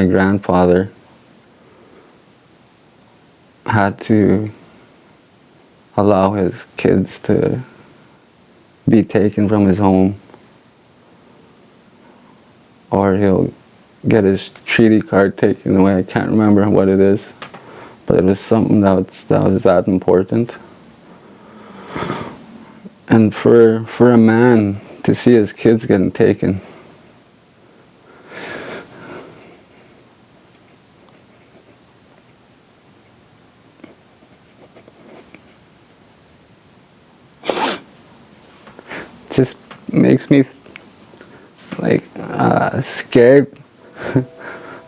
my grandfather had to allow his kids to be taken from his home, or he'll get his treaty card taken away. I can't remember what it is, but it was something that was that important. And for a man to see his kids getting taken, just makes me like scared.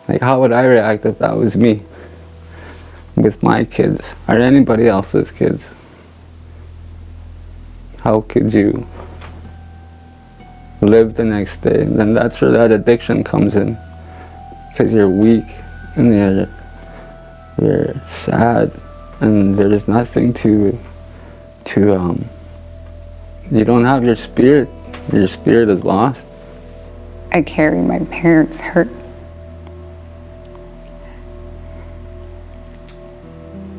Like, how would I react if that was me with my kids or anybody else's kids? How could you live the next day? And then that's where that addiction comes in, because you're weak and you're sad, and there's nothing to you don't have your spirit. Your spirit is lost. I carry my parents' hurt.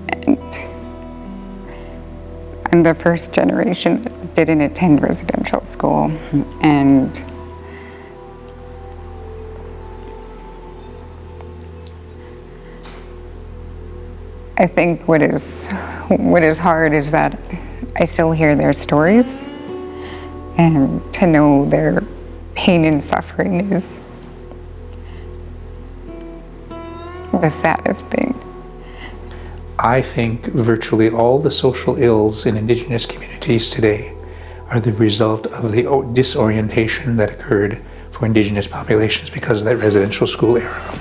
And I'm the first generation that didn't attend residential school. And I think what is hard is that I still hear their stories, and to know their pain and suffering is the saddest thing. I think virtually all the social ills in Indigenous communities today are the result of the disorientation that occurred for Indigenous populations because of that residential school era.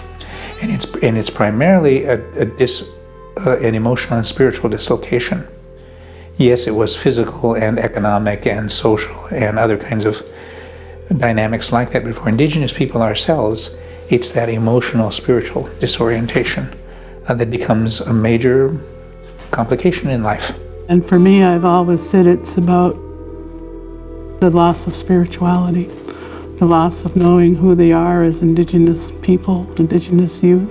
And it's primarily an emotional and spiritual dislocation. Yes, it was physical and economic and social and other kinds of dynamics like that, but for Indigenous people ourselves, it's that emotional, spiritual disorientation that becomes a major complication in life. And for me, I've always said it's about the loss of spirituality, the loss of knowing who they are as Indigenous people, Indigenous youth.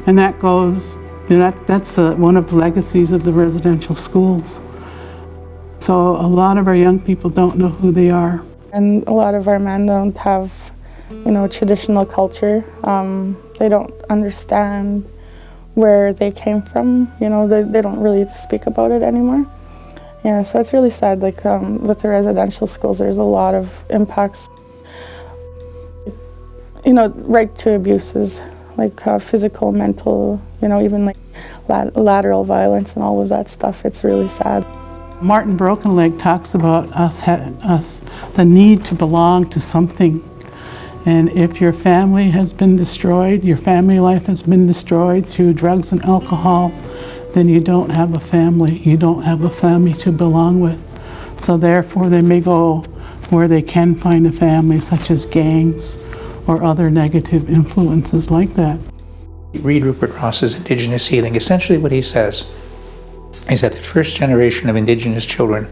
And that goes, that's one of the legacies of the residential schools. So a lot of our young people don't know who they are. And a lot of our men don't have, traditional culture. They don't understand where they came from. They don't really speak about it anymore. Yeah, so it's really sad. Like with the residential schools, there's a lot of impacts. Right to abuses, like physical, mental, even like lateral violence and all of that stuff. It's really sad. Martin Brokenleg talks about us, the need to belong to something. And if your family has been destroyed, your family life has been destroyed through drugs and alcohol, then you don't have a family. You don't have a family to belong with. So therefore they may go where they can find a family, such as gangs or other negative influences like that. Read Rupert Ross's Indigenous Healing. Essentially what he says is that the first generation of Indigenous children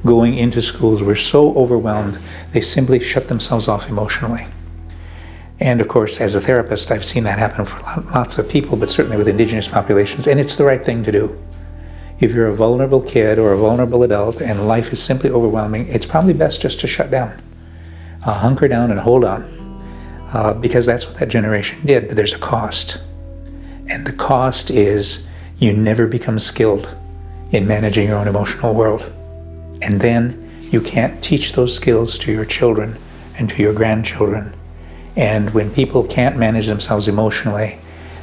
going into schools were so overwhelmed, they simply shut themselves off emotionally. And of course, as a therapist, I've seen that happen for lots of people, but certainly with Indigenous populations, and it's the right thing to do. If you're a vulnerable kid or a vulnerable adult and life is simply overwhelming, it's probably best just to shut down, hunker down and hold on, because that's what that generation did, but there's a cost. And the cost is you never become skilled in managing your own emotional world. And then you can't teach those skills to your children and to your grandchildren. And when people can't manage themselves emotionally,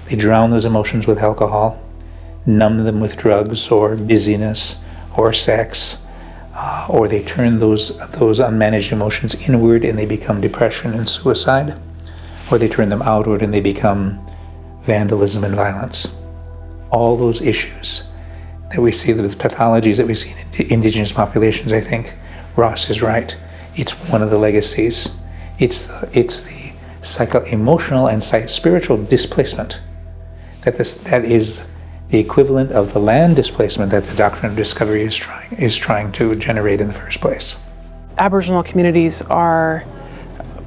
they drown those emotions with alcohol, numb them with drugs or busyness or sex, or they turn those unmanaged emotions inward and they become depression and suicide, or they turn them outward and they become vandalism and violence. All those issues that we see, the pathologies that we see in Indigenous populations, I think Ross is right. It's one of the legacies. It's the psycho-emotional and spiritual displacement that is the equivalent of the land displacement that the Doctrine of Discovery is trying to generate in the first place. Aboriginal communities are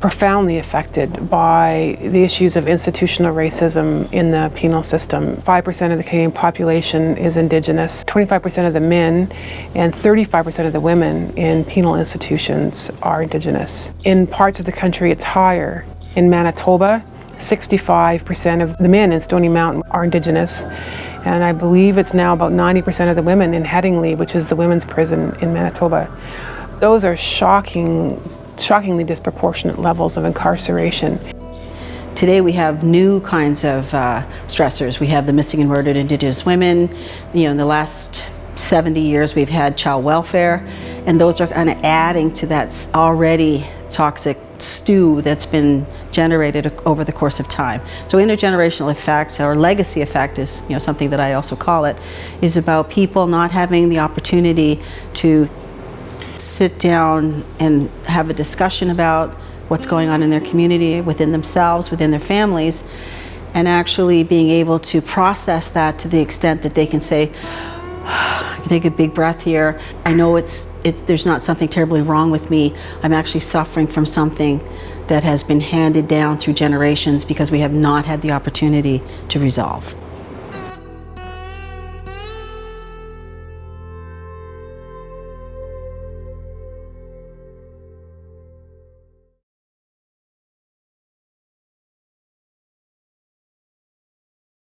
profoundly affected by the issues of institutional racism in the penal system. 5% of the Canadian population is Indigenous, 25% of the men and 35% of the women in penal institutions are Indigenous. In parts of the country it's higher. In Manitoba, 65% of the men in Stony Mountain are Indigenous, and I believe it's now about 90% of the women in Headingley, which is the women's prison in Manitoba. Those are shockingly disproportionate levels of incarceration. Today we have new kinds of stressors. We have the missing and murdered Indigenous women. In the last 70 years we've had child welfare, and those are kind of adding to that already toxic stew that's been generated over the course of time. So intergenerational effect, or legacy effect, is something that I also call it, is about people not having the opportunity to sit down and have a discussion about what's going on in their community, within themselves, within their families, and actually being able to process that to the extent that they can say, I can take a big breath here. I know there's not something terribly wrong with me. I'm actually suffering from something that has been handed down through generations because we have not had the opportunity to resolve.